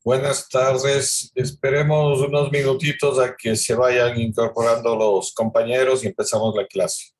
Buenas tardes. Esperemos unos minutitos a que se vayan incorporando los compañeros y empezamos la clase.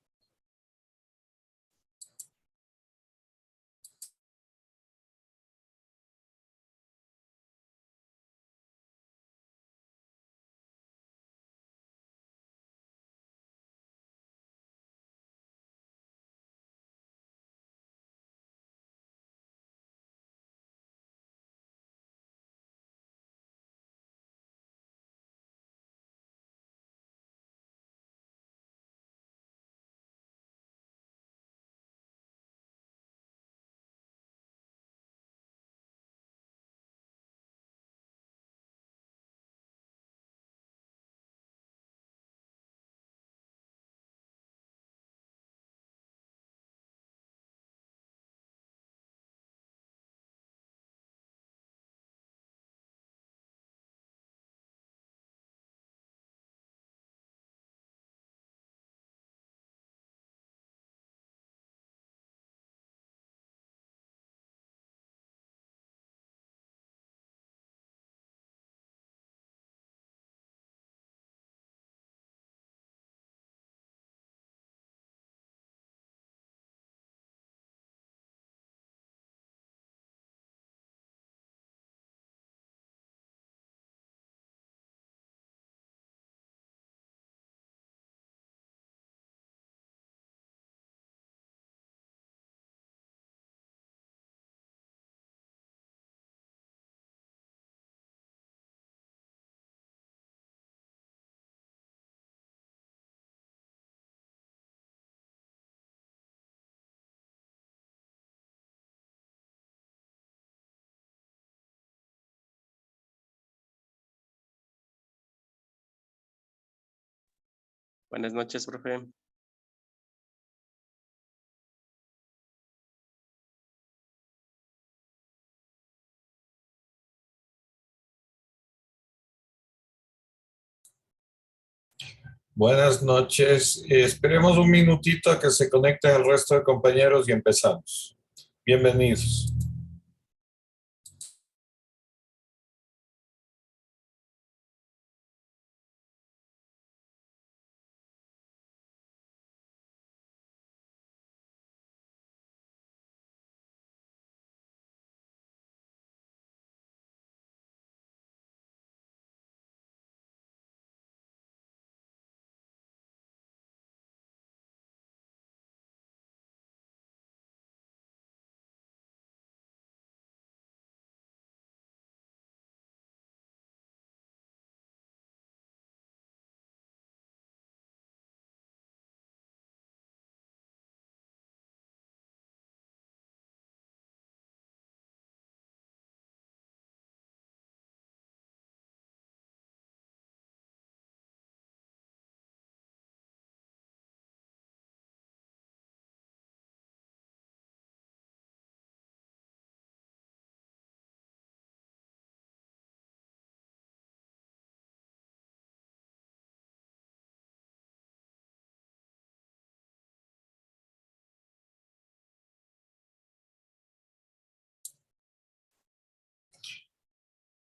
Buenas noches, profe. Buenas noches. Esperemos un minutito a que se conecten el resto de compañeros y empezamos. Bienvenidos.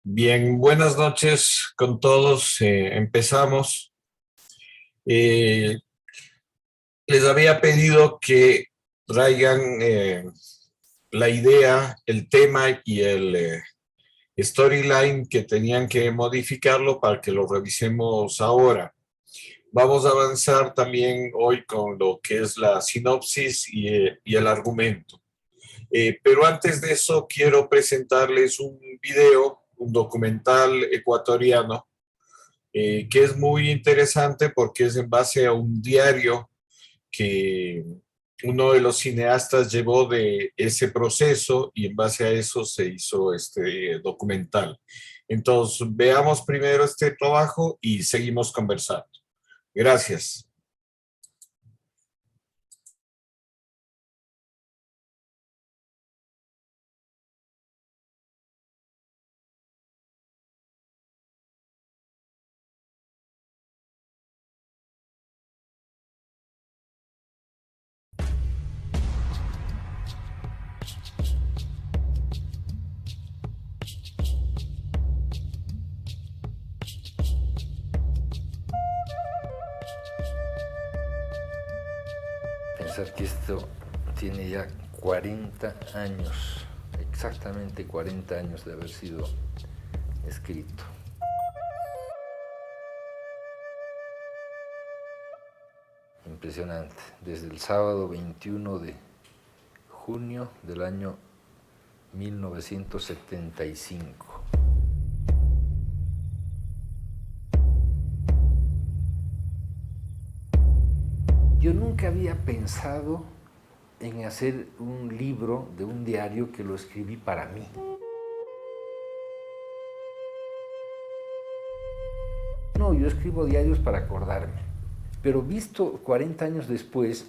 Bien, buenas noches con todos. Empezamos. Eh, Les había pedido que traigan la idea, el tema y el storyline que tenían que modificarlo para que lo revisemos ahora. Vamos a avanzar también hoy con lo que es la sinopsis y el argumento. Pero antes de eso, quiero presentarles un video, un documental ecuatoriano, que es muy interesante porque es en base a un diario que uno de los cineastas llevó de ese proceso y en base a eso se hizo este documental. Entonces, veamos primero este trabajo y seguimos conversando. Gracias. pensar que esto tiene ya 40 años, exactamente 40 años de haber sido escrito. Impresionante, desde el sábado 21 de junio del año 1975. Yo nunca había pensado en hacer un libro de un diario que lo escribí para mí. No, yo escribo diarios para acordarme, pero visto 40 años después,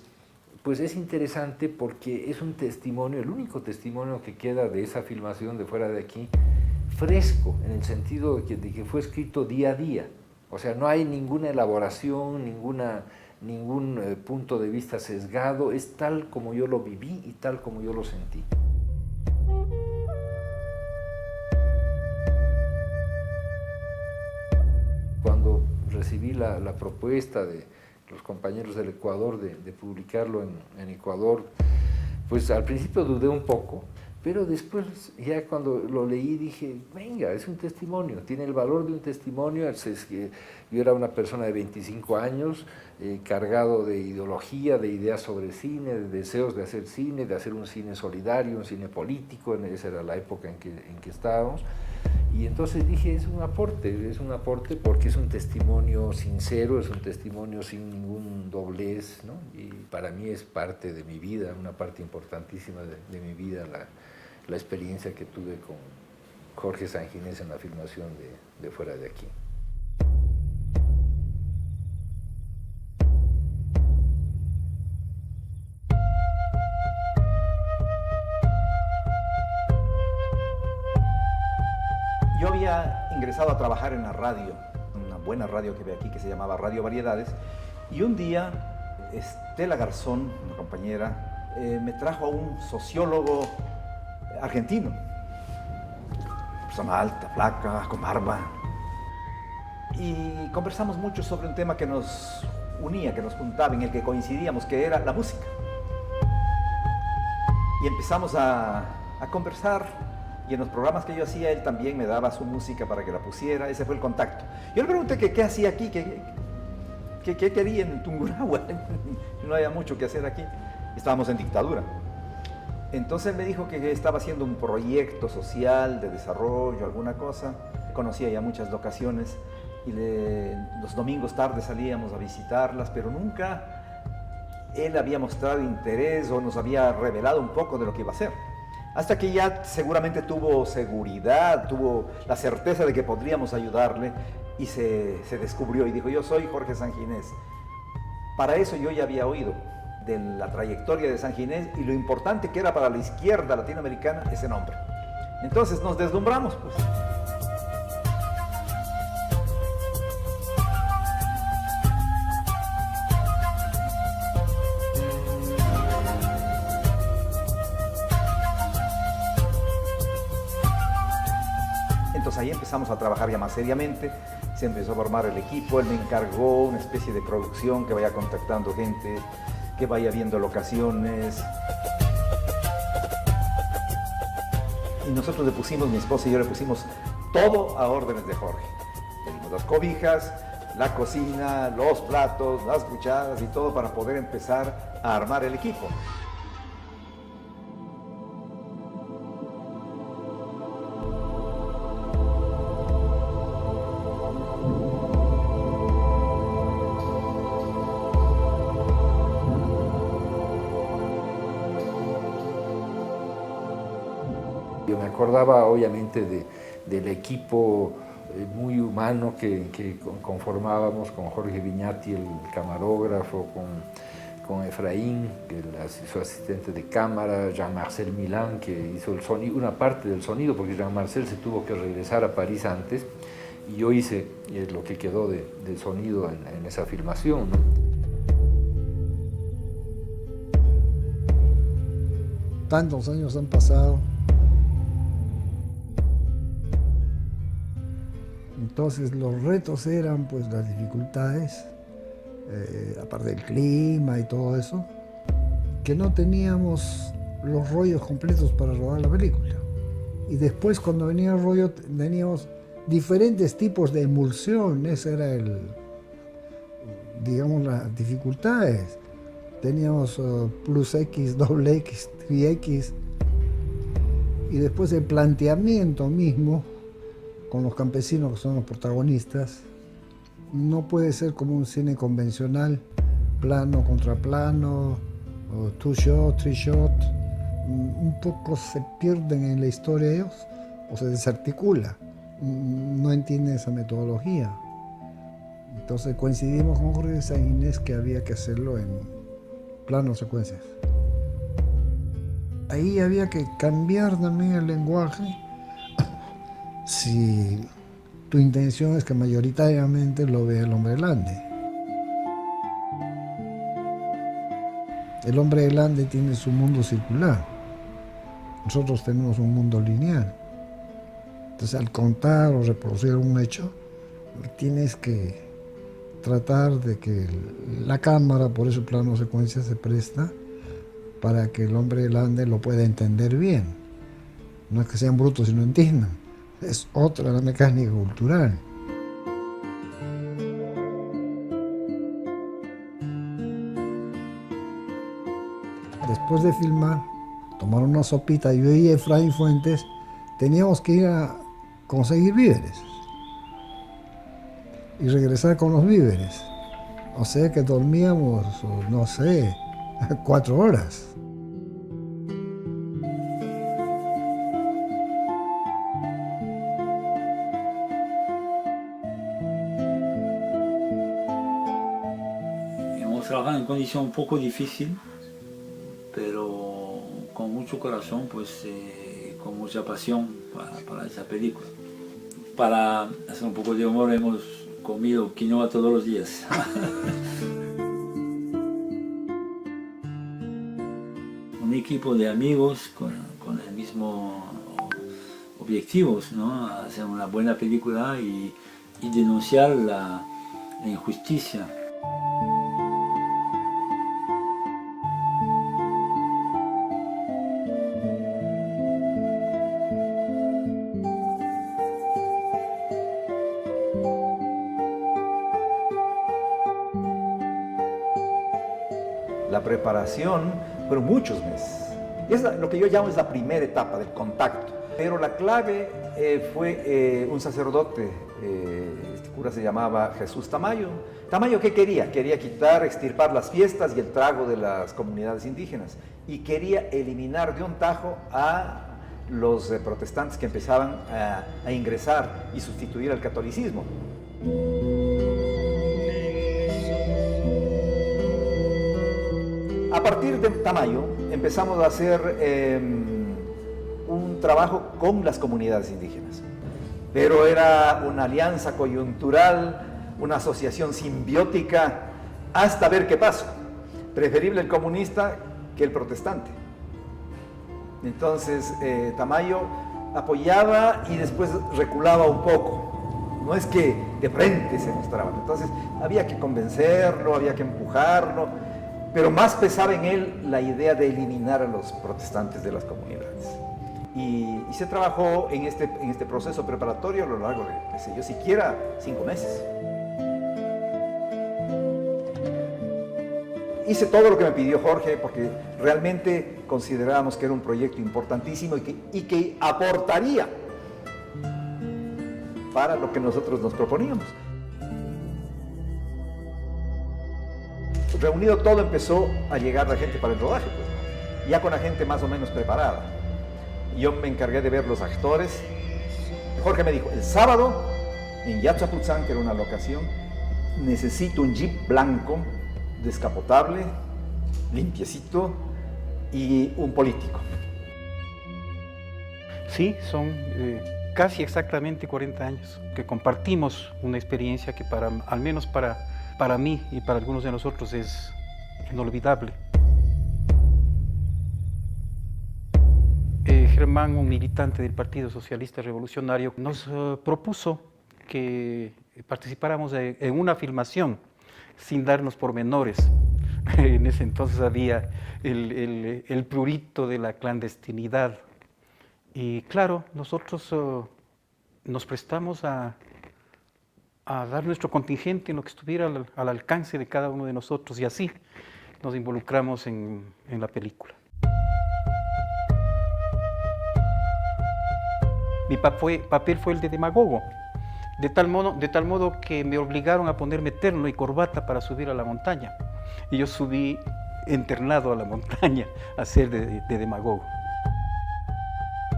pues es interesante porque es un testimonio, el único testimonio que queda de esa filmación de Fuera de Aquí, fresco, en el sentido de que fue escrito día a día. O sea, no hay ninguna elaboración, ningún punto de vista sesgado, es tal como yo lo viví y tal como yo lo sentí. Cuando recibí la propuesta de los compañeros del Ecuador de publicarlo en Ecuador, pues al principio dudé un poco, pero después ya cuando lo leí dije, venga, es un testimonio, tiene el valor de un testimonio. Yo era una persona de 25 años, cargado de ideología, de ideas sobre cine, de deseos de hacer un cine solidario, un cine político, esa era la época en que estábamos. Y entonces dije, es un aporte porque es un testimonio sincero, es un testimonio sin ningún doblez, ¿no? Y para mí es parte de mi vida, una parte importantísima de mi vida, la experiencia que tuve con Jorge Sanginés en la filmación de Fuera de Aquí. Yo había ingresado a trabajar en la radio, una buena radio que ve aquí que se llamaba Radio Variedades, y un día Estela Garzón, una compañera, me trajo a un sociólogo argentino, persona alta, flaca, con barba, y conversamos mucho sobre un tema que nos unía, que nos juntaba, en el que coincidíamos, que era la música. Y empezamos a conversar. Y en los programas que yo hacía, él también me daba su música para que la pusiera. Ese fue el contacto. Yo le pregunté que qué hacía aquí, qué quería en Tungurahua. No había mucho que hacer aquí. Estábamos en dictadura. Entonces él me dijo que estaba haciendo un proyecto social de desarrollo, alguna cosa. Conocía ya muchas locaciones y los domingos tarde salíamos a visitarlas, pero nunca él había mostrado interés o nos había revelado un poco de lo que iba a hacer. Hasta que ya seguramente tuvo seguridad, tuvo la certeza de que podríamos ayudarle y se descubrió y dijo, yo soy Jorge Sanginés. Para eso yo ya había oído de la trayectoria de Sanginés y lo importante que era para la izquierda latinoamericana ese nombre. Entonces nos deslumbramos, pues. Entonces ahí empezamos a trabajar ya más seriamente, se empezó a formar el equipo, él me encargó una especie de producción que vaya contactando gente, que vaya viendo locaciones. Y nosotros le pusimos, mi esposa y yo le pusimos todo a órdenes de Jorge. Le dimos las cobijas, la cocina, los platos, las cucharas y todo para poder empezar a armar el equipo. Yo me acordaba obviamente del equipo muy humano que conformábamos con Jorge Viñati, el camarógrafo, con Efraín, su asistente de cámara, Jean-Marcel Milán, que hizo el sonido, una parte del sonido, porque Jean-Marcel se tuvo que regresar a París antes, y yo hice lo que quedó del sonido en esa filmación, ¿no? Tantos años han pasado. Entonces los retos eran pues las dificultades, aparte del clima y todo eso, que no teníamos los rollos completos para rodar la película. Y después cuando venía el rollo teníamos diferentes tipos de emulsión, esa era digamos, las dificultades. Teníamos plus X, doble X, 3X, y después el planteamiento mismo con los campesinos que son los protagonistas no puede ser como un cine convencional, plano contra plano, o two shot, three shot. Un poco se pierden en la historia ellos o se desarticula, no entienden esa metodología. Entonces coincidimos con Jorge de San Ginés que había que hacerlo en planos secuencias. Ahí había que cambiar también el lenguaje si tu intención es que mayoritariamente lo vea el hombre del Ande. El hombre del Ande tiene su mundo circular, nosotros tenemos un mundo lineal. Entonces al contar o reproducir un hecho, tienes que tratar de que la cámara, por eso el plano secuencia se presta para que el hombre del Ande lo pueda entender bien. No es que sean brutos y no entiendan, es otra la mecánica cultural. Después de filmar, tomar una sopita, yo y Efraín Fuentes teníamos que ir a conseguir víveres y regresar con los víveres. O sea que dormíamos, no sé, 4 horas. Hemos trabajado en condiciones un poco difíciles, pero con mucho corazón, pues con mucha pasión para esa película. Para hacer un poco de humor hemos comido quinoa todos los días. Un equipo de amigos con el mismo objetivos, ¿no? Hacer una buena película y denunciar la injusticia. La preparación fueron muchos meses. Es lo que yo llamo es la primera etapa del contacto. Pero la clave fue un sacerdote, este cura se llamaba Jesús Tamayo. Tamayo, ¿qué quería? Quería extirpar las fiestas y el trago de las comunidades indígenas. Y quería eliminar de un tajo a los protestantes que empezaban a ingresar y sustituir al catolicismo. A partir de Tamayo empezamos a hacer un trabajo con las comunidades indígenas, pero era una alianza coyuntural, una asociación simbiótica, hasta ver qué pasa. Preferible el comunista que el protestante. Entonces Tamayo apoyaba y después reculaba un poco. No es que de frente se mostraban. Entonces había que convencerlo, había que empujarlo, pero más pesaba en él la idea de eliminar a los protestantes de las comunidades. Y se trabajó en este proceso preparatorio a lo largo de, qué sé yo, siquiera 5 meses. Hice todo lo que me pidió Jorge porque realmente considerábamos que era un proyecto importantísimo y que aportaría para lo que nosotros nos proponíamos. Reunido todo, empezó a llegar la gente para el rodaje, pues, ya con la gente más o menos preparada. Yo me encargué de ver los actores. Jorge me dijo, el sábado en Yachaputzán, que era una locación, necesito un jeep blanco, descapotable, limpiecito y un político. Sí, son casi exactamente 40 años que compartimos una experiencia que al menos para mí y para algunos de nosotros es inolvidable. Germán, un militante del Partido Socialista Revolucionario, nos propuso que participáramos en una filmación sin darnos pormenores. En ese entonces había el prurito de la clandestinidad. Y claro, nosotros nos prestamos a dar nuestro contingente en lo que estuviera al alcance de cada uno de nosotros, y así nos involucramos en la película. Mi papel fue el de demagogo, de tal modo que me obligaron a ponerme terno y corbata para subir a la montaña. Y yo subí internado a la montaña a ser de demagogo.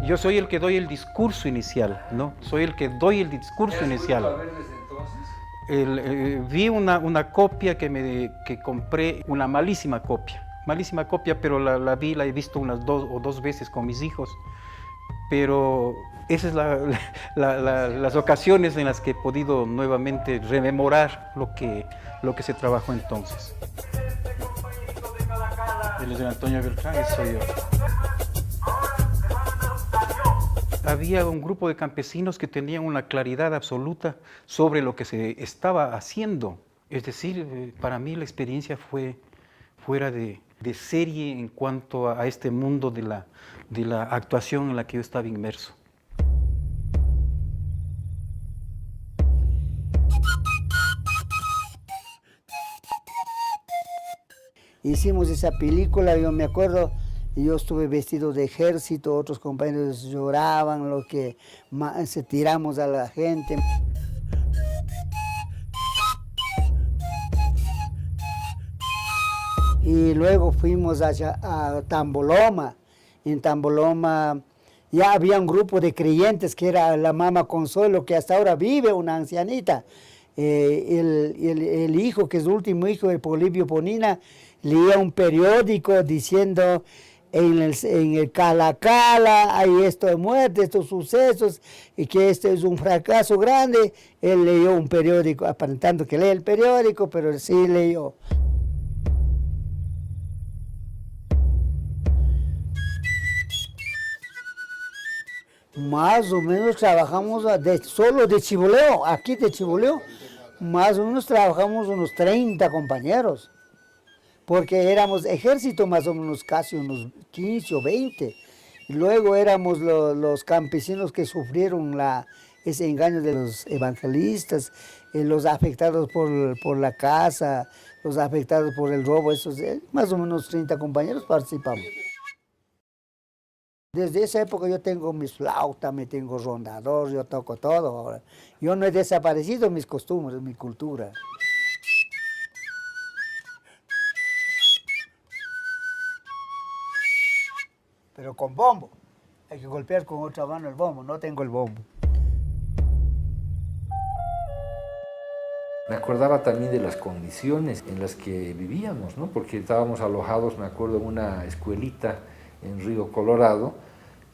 Yo soy el que doy el discurso inicial, ¿no? Soy el que doy el discurso inicial. ¿Has vuelto a ver desde entonces? Vi una copia que compré, una malísima copia, pero la he visto unas dos veces con mis hijos. Pero esas son las ocasiones en las que he podido nuevamente rememorar lo que se trabajó entonces. Él es de Antonio Beltrán y soy yo. Había un grupo de campesinos que tenían una claridad absoluta sobre lo que se estaba haciendo. Es decir, para mí la experiencia fue fuera de serie en cuanto a este mundo de la actuación en la que yo estaba inmerso. Hicimos esa película, yo me acuerdo, yo estuve vestido de ejército, otros compañeros lloraban, lo que se tiramos a la gente. Y luego fuimos a Tamboloma. En Tamboloma ya había un grupo de creyentes que era la Mama Consuelo, que hasta ahora vive, una ancianita. El hijo, que es el último hijo de Polibio Ponina, leía un periódico diciendo en el Cala Cala hay esto de muerte, estos sucesos, y que este es un fracaso grande. Él leyó un periódico, aparentando que lee el periódico, pero sí leyó. Más o menos trabajamos solo de Chiboleo, aquí de Chiboleo, más o menos trabajamos unos 30 compañeros, porque éramos ejército más o menos casi unos 15 o 20. Y luego éramos los campesinos que sufrieron ese engaño de los evangelistas, los afectados por la caza, los afectados por el robo, más o menos 30 compañeros participamos. Desde esa época yo tengo mis flautas, me tengo rondador, yo toco todo ahora. Yo no he desaparecido mis costumbres, mi cultura. Pero con bombo. Hay que golpear con otra mano el bombo, no tengo el bombo. Me acordaba también de las condiciones en las que vivíamos, ¿no? Porque estábamos alojados, me acuerdo, en una escuelita en Río Colorado,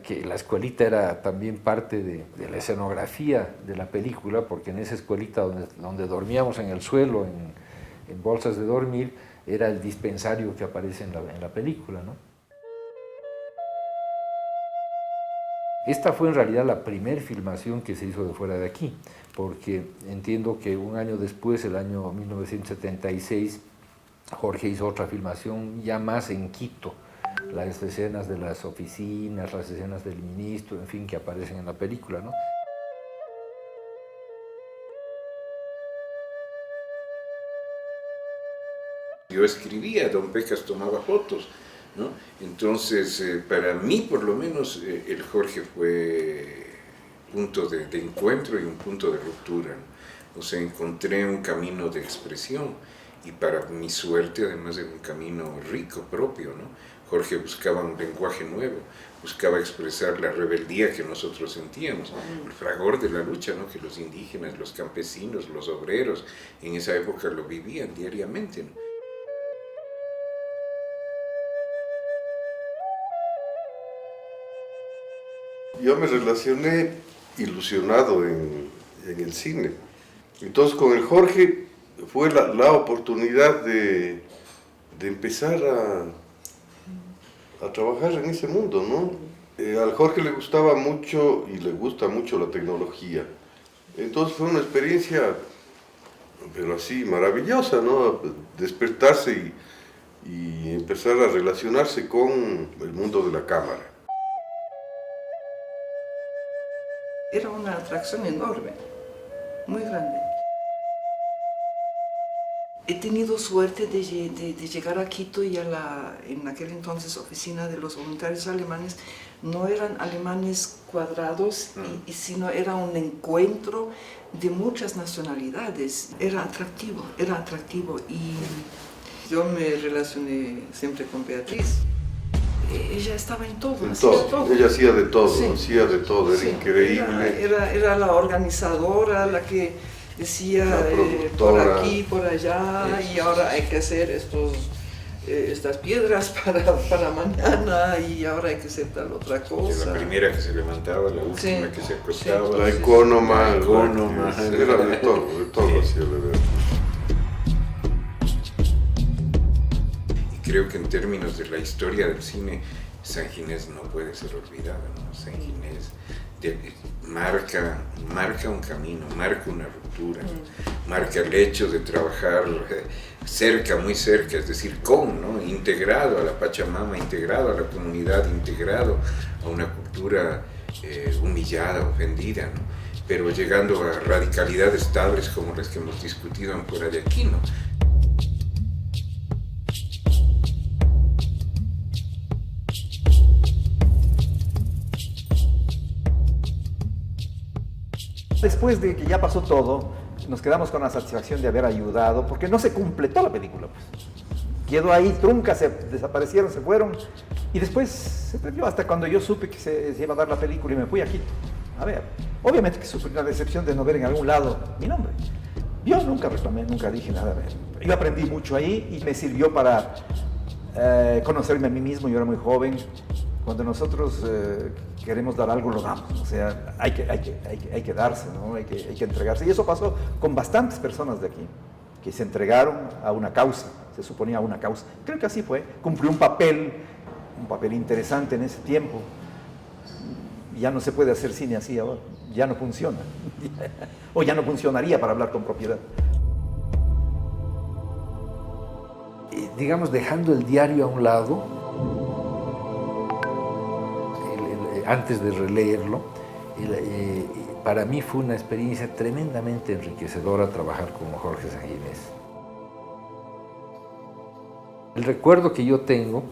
que la escuelita era también parte de la escenografía de la película, porque en esa escuelita donde dormíamos en el suelo, en bolsas de dormir, era el dispensario que aparece en la película, ¿no? Esta fue en realidad la primera filmación que se hizo de fuera de aquí, porque entiendo que un año después, el año 1976, Jorge hizo otra filmación ya más en Quito, las escenas de las oficinas, las escenas del ministro, en fin, que aparecen en la película, ¿no? Yo escribía, Don Pecas tomaba fotos, ¿no? Entonces, para mí, por lo menos, el Jorge fue punto de encuentro y un punto de ruptura, ¿no? O sea, encontré un camino de expresión y para mi suerte, además de un camino rico propio, ¿no? Jorge buscaba un lenguaje nuevo, buscaba expresar la rebeldía que nosotros sentíamos, el fragor de la lucha, ¿no? Que los indígenas, los campesinos, los obreros en esa época lo vivían diariamente, ¿no? Yo me relacioné ilusionado en el cine. Entonces con el Jorge fue la oportunidad de empezar a trabajar en ese mundo, ¿no? Al Jorge le gustaba mucho y le gusta mucho la tecnología. Entonces fue una experiencia, pero así, maravillosa, ¿no? Despertarse y empezar a relacionarse con el mundo de la cámara. Era una atracción enorme, muy grande. He tenido suerte de llegar a Quito y en aquel entonces oficina de los voluntarios alemanes. No eran alemanes cuadrados, sino era un encuentro de muchas nacionalidades. Era atractivo y yo me relacioné siempre con Beatriz. Ella estaba en todo, Ella hacía de todo, sí. era Sí. increíble. Era la organizadora, la que decía por aquí, por allá, y ahora hay que hacer estas piedras para mañana, y ahora hay que hacer tal otra cosa. La primera que se levantaba, la última que se acostaba. La ecónoma, era de todo hacía de verdad. Creo que en términos de la historia del cine, San Ginés no puede ser olvidado, ¿no? San Ginés marca un camino, marca una ruptura, marca el hecho de trabajar cerca, muy cerca, es decir, ¿no? Integrado a la Pachamama, integrado a la comunidad, integrado a una cultura humillada, ofendida, ¿no? Pero llegando a radicalidades estables como las que hemos discutido fuera de aquí, ¿no? Después de que ya pasó todo, nos quedamos con la satisfacción de haber ayudado, porque no se completó la película, pues. Quedó ahí, trunca, desaparecieron, se fueron, y después se perdió hasta cuando yo supe que se iba a dar la película y me fui a Quito. A ver, obviamente que sufrí una decepción de no ver en algún lado mi nombre. Yo nunca reclamé, nunca dije nada. Yo aprendí mucho ahí y me sirvió para conocerme a mí mismo. Yo era muy joven. Cuando nosotros queremos dar algo, lo damos. O sea, hay que darse, ¿no? Hay que entregarse. Y eso pasó con bastantes personas de aquí, que se entregaron a una causa, se suponía a una causa. Creo que así fue. Cumplió un papel interesante en ese tiempo. Ya no se puede hacer cine así ahora. Ya no funciona. O ya no funcionaría, para hablar con propiedad. Digamos, dejando el diario a un lado, antes de releerlo, para mí fue una experiencia tremendamente enriquecedora trabajar con Jorge San Ginés. El recuerdo que yo tengo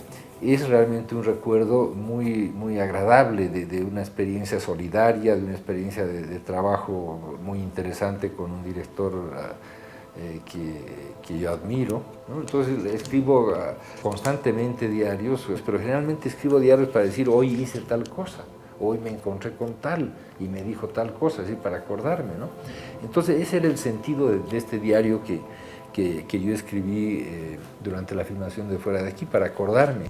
es realmente un recuerdo muy, muy agradable de una experiencia solidaria, de una experiencia de trabajo muy interesante con un director que yo admiro, ¿no? Entonces escribo constantemente diarios, pero generalmente escribo diarios para decir hoy hice tal cosa, hoy me encontré con tal y me dijo tal cosa, así para acordarme, ¿no? Entonces ese era el sentido de este diario que yo escribí durante la filmación de Fuera de Aquí, para acordarme.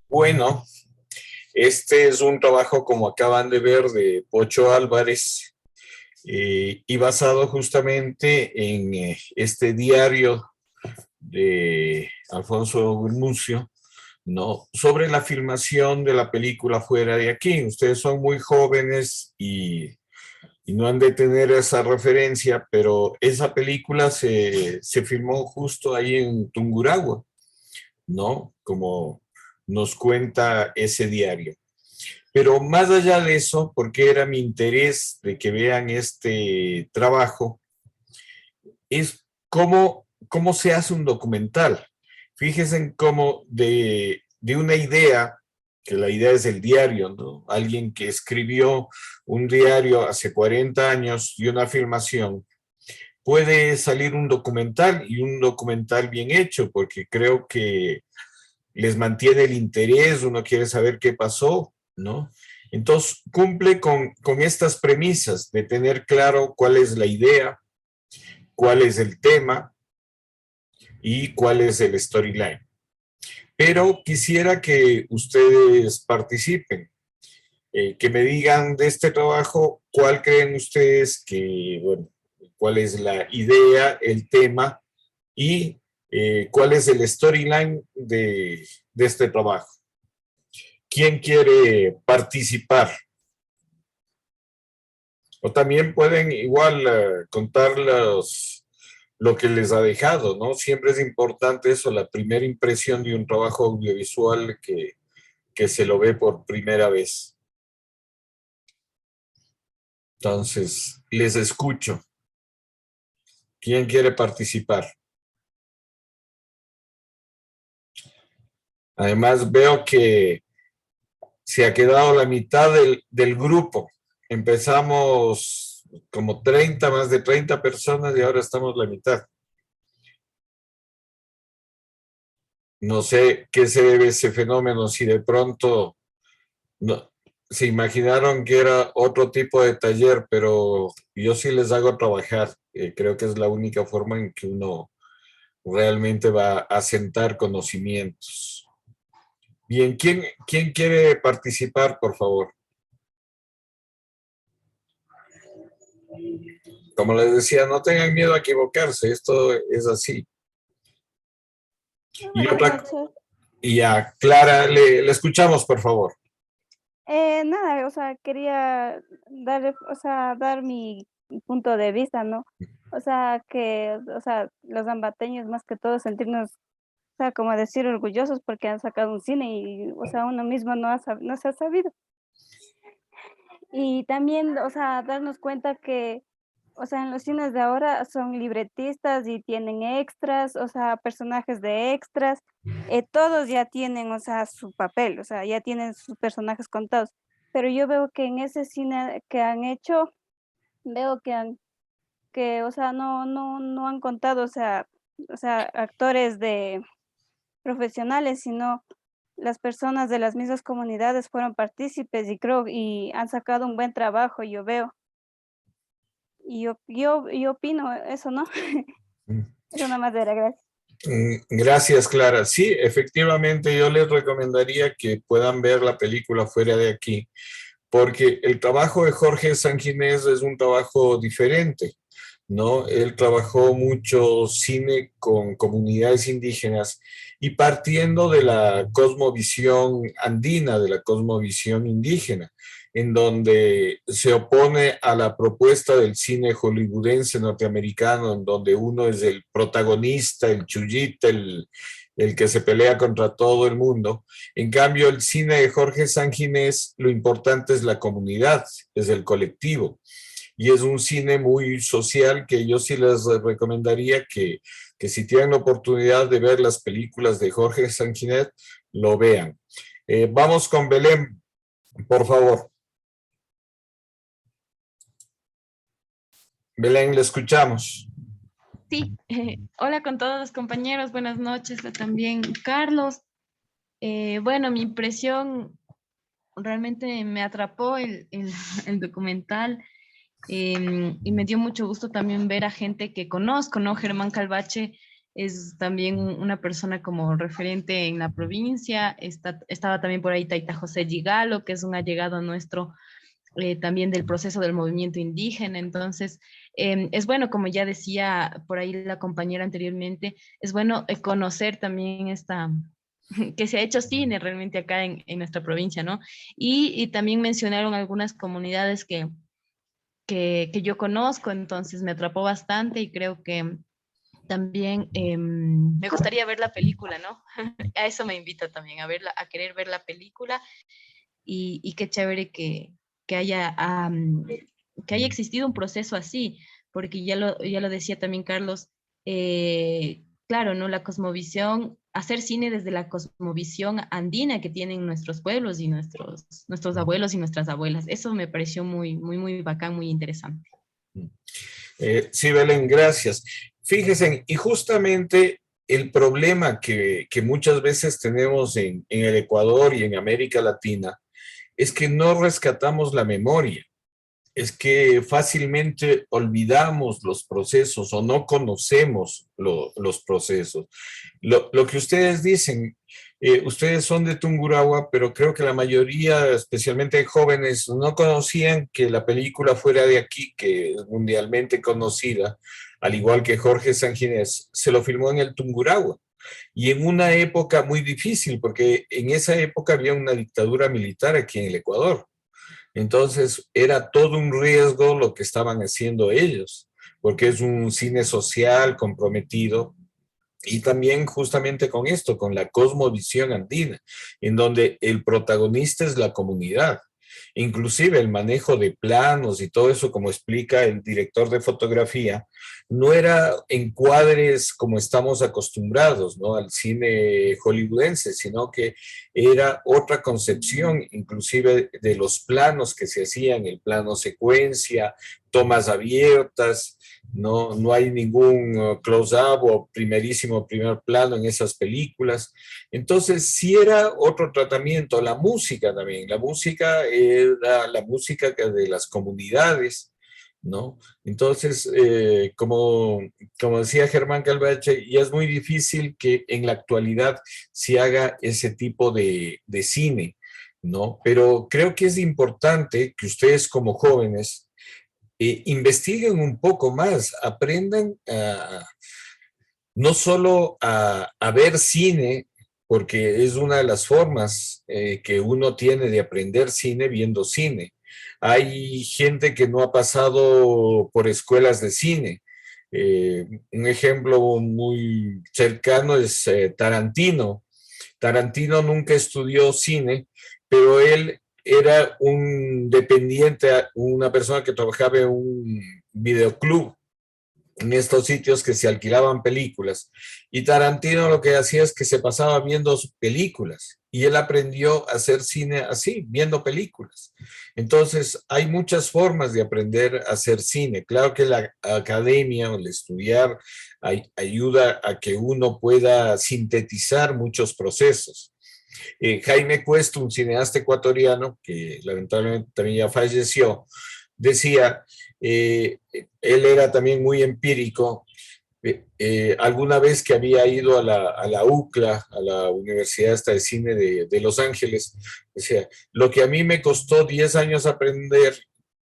Bueno, este es un trabajo, como acaban de ver, de Pocho Álvarez, y basado justamente en este diario de Alfonso Gumucio, ¿no? Sobre la filmación de la película Fuera de Aquí. Ustedes son muy jóvenes y no han de tener esa referencia, pero esa película se filmó justo ahí en Tungurahua, ¿no? Como nos cuenta ese diario. Pero más allá de eso, porque era mi interés de que vean este trabajo, es cómo se hace un documental. Fíjense en cómo de una idea, que la idea es el diario, ¿no? Alguien que escribió un diario hace 40 años y una filmación, puede salir un documental, y un documental bien hecho, porque creo que les mantiene el interés, uno quiere saber qué pasó, ¿no? Entonces cumple con estas premisas de tener claro cuál es la idea, cuál es el tema y cuál es el storyline. Pero quisiera que ustedes participen, que me digan de este trabajo cuál creen ustedes que, bueno, cuál es la idea, el tema y cuál es el storyline de este trabajo. ¿Quién quiere participar? O también pueden igual contar lo que les ha dejado, ¿no? Siempre es importante eso, la primera impresión de un trabajo audiovisual que se lo ve por primera vez. Entonces, les escucho. ¿Quién quiere participar? Además, veo que se ha quedado la mitad del grupo. Empezamos como 30, más de 30 personas y ahora estamos la mitad. No sé qué se debe ese fenómeno, si de pronto no, se imaginaron que era otro tipo de taller, pero yo sí les hago trabajar. Creo que es la única forma en que uno realmente va a asentar conocimientos. Bien, ¿quién quiere participar, por favor? Como les decía, no tengan miedo a equivocarse, esto es así. Y Buenas noches. y a Clara, le escuchamos, por favor. Nada, o sea, quería dar, o sea, dar mi punto de vista, ¿no? O sea, que, o sea, los ambateños más que todo sentirnos, o sea, como decir orgullosos porque han sacado un cine y, o sea, uno mismo no se ha sabido. Y también, o sea, darnos cuenta que, o sea, en los cines de ahora son libretistas y tienen extras, o sea, personajes de extras, todos ya tienen, o sea, su papel, o sea, ya tienen sus personajes contados. Pero yo veo que en ese cine que han hecho, veo o sea, no han contado, o sea, actores de profesionales, sino las personas de las mismas comunidades fueron partícipes y creo, y han sacado un buen trabajo, yo veo. Y yo opino eso, ¿no? Eso nada más era, gracias. Gracias, Clara. Sí, efectivamente, yo les recomendaría que puedan ver la película fuera de aquí, porque el trabajo de Jorge Sanginés es un trabajo diferente, ¿no? Él trabajó mucho cine con comunidades indígenas y partiendo de la cosmovisión andina, de la cosmovisión indígena, en donde se opone a la propuesta del cine hollywoodense norteamericano, en donde uno es el protagonista, el chullita, el que se pelea contra todo el mundo. En cambio, el cine de Jorge Sanginés, lo importante es la comunidad, es el colectivo. Y es un cine muy social que yo sí les recomendaría que si tienen la oportunidad de ver las películas de Jorge Sanginés, lo vean. Vamos con Belén, por favor. Belén, le escuchamos. Sí, hola con todos los compañeros, buenas noches también, Carlos. Bueno, mi impresión realmente me atrapó el documental y me dio mucho gusto también ver a gente que conozco, ¿no? Germán Calvache es también una persona como referente en la provincia, estaba también por ahí Taita José Gigalo, que es un allegado nuestro también del proceso del movimiento indígena. Entonces, es bueno, como ya decía por ahí la compañera anteriormente, es bueno conocer también que se ha hecho cine realmente acá en nuestra provincia, ¿no? Y también mencionaron algunas comunidades que yo conozco, entonces me atrapó bastante y creo que también me gustaría ver la película, ¿no? A eso me invita también, a querer ver la película. y qué chévere que haya, que haya existido un proceso así, porque ya lo decía también Carlos, claro, ¿no? La cosmovisión, hacer cine desde la cosmovisión andina que tienen nuestros pueblos y nuestros abuelos y nuestras abuelas. Eso me pareció muy bacán, muy interesante. Sí, Belén, gracias. Fíjense, y justamente el problema que muchas veces tenemos en el Ecuador y en América Latina es que no rescatamos la memoria. Es que fácilmente olvidamos los procesos o no conocemos los procesos. Lo que ustedes dicen, ustedes son de Tungurahua, pero creo que la mayoría, especialmente jóvenes, no conocían que la película fuera de aquí, que es mundialmente conocida, al igual que Jorge Sanginés, se lo filmó en el Tungurahua. Y en una época muy difícil, porque en esa época había una dictadura militar aquí en el Ecuador. Entonces era todo un riesgo lo que estaban haciendo ellos, porque es un cine social comprometido y también justamente con esto, con la cosmovisión andina, en donde el protagonista es la comunidad. Inclusive el manejo de planos y todo eso, como explica el director de fotografía, no era encuadres como estamos acostumbrados, ¿no? Al cine hollywoodense, sino que era otra concepción, inclusive de los planos que se hacían, el plano secuencia, tomas abiertas, no hay ningún close-up o primer plano en esas películas. Entonces, sí era otro tratamiento. La música también. La música era la música de las comunidades, ¿no? Entonces, como decía Germán Calvache, ya es muy difícil que en la actualidad se haga ese tipo de cine, ¿no? Pero creo que es importante que ustedes como jóvenes investiguen un poco más, aprendan no solo a ver cine, porque es una de las formas que uno tiene de aprender cine viendo cine. Hay gente que no ha pasado por escuelas de cine. Un ejemplo muy cercano es Tarantino. Tarantino nunca estudió cine, pero él era un dependiente, una persona que trabajaba en un videoclub, en estos sitios que se alquilaban películas. Y Tarantino lo que hacía es que se pasaba viendo películas y él aprendió a hacer cine así, viendo películas. Entonces, hay muchas formas de aprender a hacer cine. Claro que la academia o el estudiar ayuda a que uno pueda sintetizar muchos procesos. Jaime Cuesto, un cineasta ecuatoriano que lamentablemente también ya falleció, decía, él era también muy empírico, alguna vez que había ido a la UCLA, a la Universidad de Cine de Los Ángeles, decía, lo que a mí me costó 10 años aprender,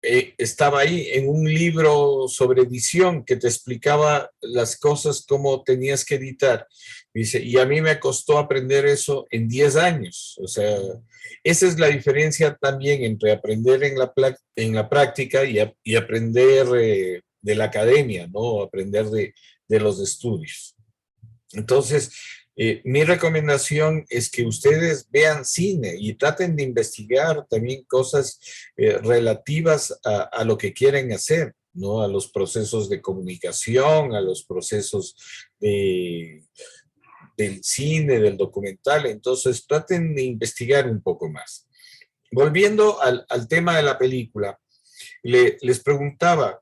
estaba ahí en un libro sobre edición que te explicaba las cosas, cómo tenías que editar. Dice, y a mí me costó aprender eso en 10 años. O sea, esa es la diferencia también entre aprender en la práctica y aprender de la academia, ¿no? Aprender de los estudios. Entonces, mi recomendación es que ustedes vean cine y traten de investigar también cosas relativas a lo que quieren hacer, ¿no? A los procesos de comunicación, a los procesos del cine, del documental. Entonces, traten de investigar un poco más. Volviendo al tema de la película, les preguntaba,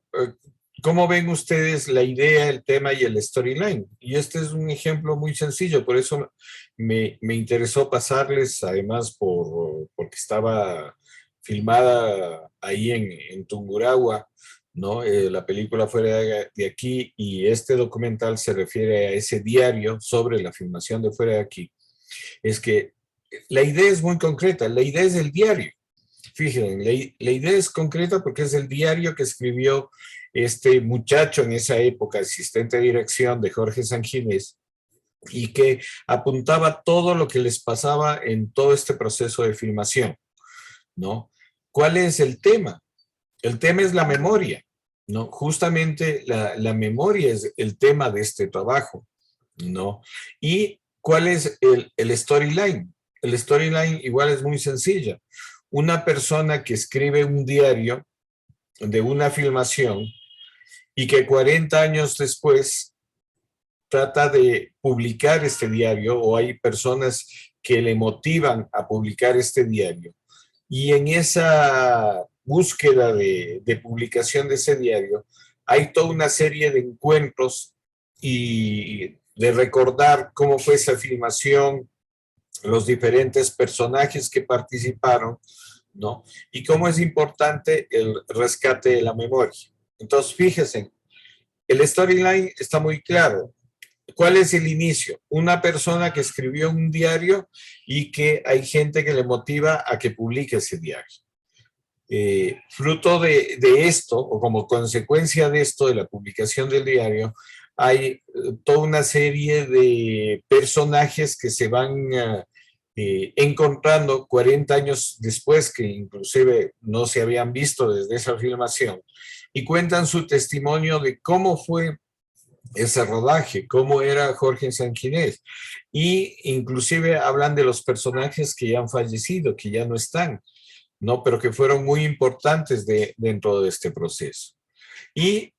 ¿cómo ven ustedes la idea, el tema y el storyline? Y este es un ejemplo muy sencillo, por eso me interesó pasarles, además porque estaba filmada ahí en Tungurahua, ¿no? La película fuera de aquí y este documental se refiere a ese diario sobre la filmación de fuera de aquí. Es que la idea es muy concreta, la idea es el diario. Fíjense, la idea es concreta porque es el diario que escribió este muchacho en esa época, asistente de dirección de Jorge Sanginés, y que apuntaba todo lo que les pasaba en todo este proceso de filmación, ¿no? ¿Cuál es el tema? El tema es la memoria, ¿no? Justamente la memoria es el tema de este trabajo, ¿no? ¿Y cuál es el storyline? El storyline igual es muy sencilla. una persona que escribe un diario de una filmación y que 40 años después trata de publicar este diario, o hay personas que le motivan a publicar este diario. Y en esa búsqueda de publicación de ese diario, hay toda una serie de encuentros y de recordar cómo fue esa filmación, los diferentes personajes que participaron, ¿no? Y cómo es importante el rescate de la memoria. Entonces, fíjense, el storyline está muy claro. ¿Cuál es el inicio? Una persona que escribió un diario y que hay gente que le motiva a que publique ese diario. Fruto de esto, o como consecuencia de esto, de la publicación del diario, hay toda una serie de personajes que se van encontrando 40 años después, que inclusive no se habían visto desde esa filmación, y cuentan su testimonio de cómo fue ese rodaje, cómo era Jorge Sanguinés, y inclusive hablan de los personajes que ya han fallecido, que ya no están, ¿no? Pero que fueron muy importantes dentro de este proceso. Y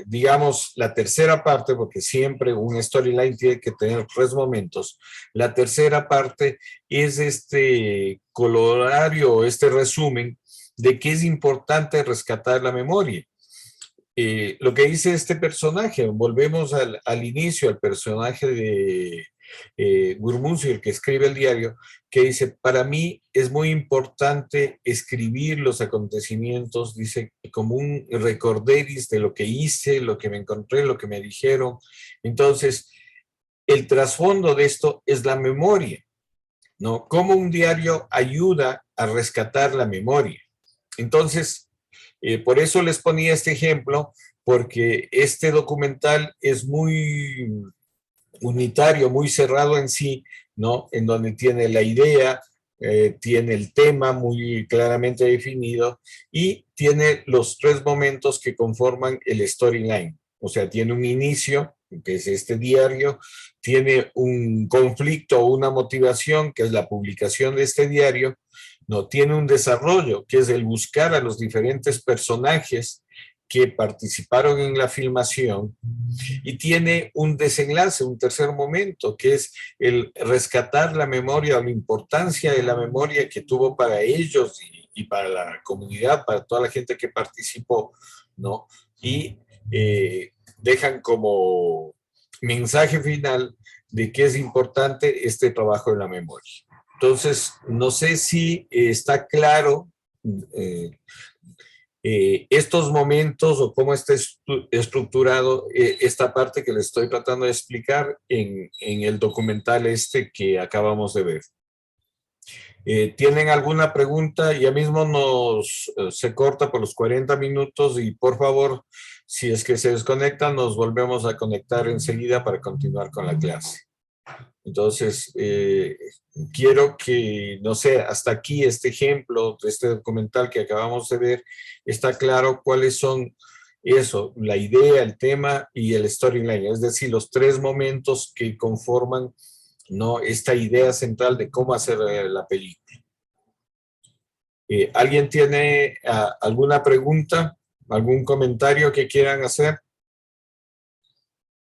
digamos, la tercera parte, porque siempre un storyline tiene que tener 3 momentos, la tercera parte es este colorario, este resumen de que es importante rescatar la memoria. Lo que dice este personaje, volvemos al inicio, al personaje de Gurmundsy, el que escribe el diario, que dice, para mí es muy importante escribir los acontecimientos, dice, como un recorderis de lo que hice, lo que me encontré, lo que me dijeron. Entonces, el trasfondo de esto es la memoria, ¿no? Cómo un diario ayuda a rescatar la memoria. Entonces, por eso les ponía este ejemplo, porque este documental es muy unitario, muy cerrado en sí, ¿no? En donde tiene la idea, tiene el tema muy claramente definido y tiene los 3 momentos que conforman el storyline. O sea, tiene un inicio, que es este diario, tiene un conflicto o una motivación, que es la publicación de este diario, no, tiene un desarrollo, que es el buscar a los diferentes personajes que participaron en la filmación, y tiene un desenlace, un tercer momento, que es el rescatar la memoria, la importancia de la memoria que tuvo para ellos y para la comunidad, para toda la gente que participó, ¿no? Y dejan como mensaje final de que es importante este trabajo de la memoria. Entonces, no sé si está claro estos momentos o cómo está estructurado esta parte que les estoy tratando de explicar en el documental este que acabamos de ver. ¿Tienen alguna pregunta? Ya mismo se corta por los 40 minutos y por favor, si es que se desconectan, nos volvemos a conectar enseguida para continuar con la clase. Entonces, quiero que, no sé, hasta aquí este ejemplo de este documental que acabamos de ver, está claro cuáles son eso, la idea, el tema y el storyline, es decir, los 3 momentos que conforman, ¿no?, esta idea central de cómo hacer la película. ¿Alguien tiene alguna pregunta, algún comentario que quieran hacer?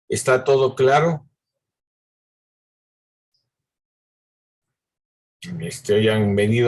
¿Está todo claro? Hayan venido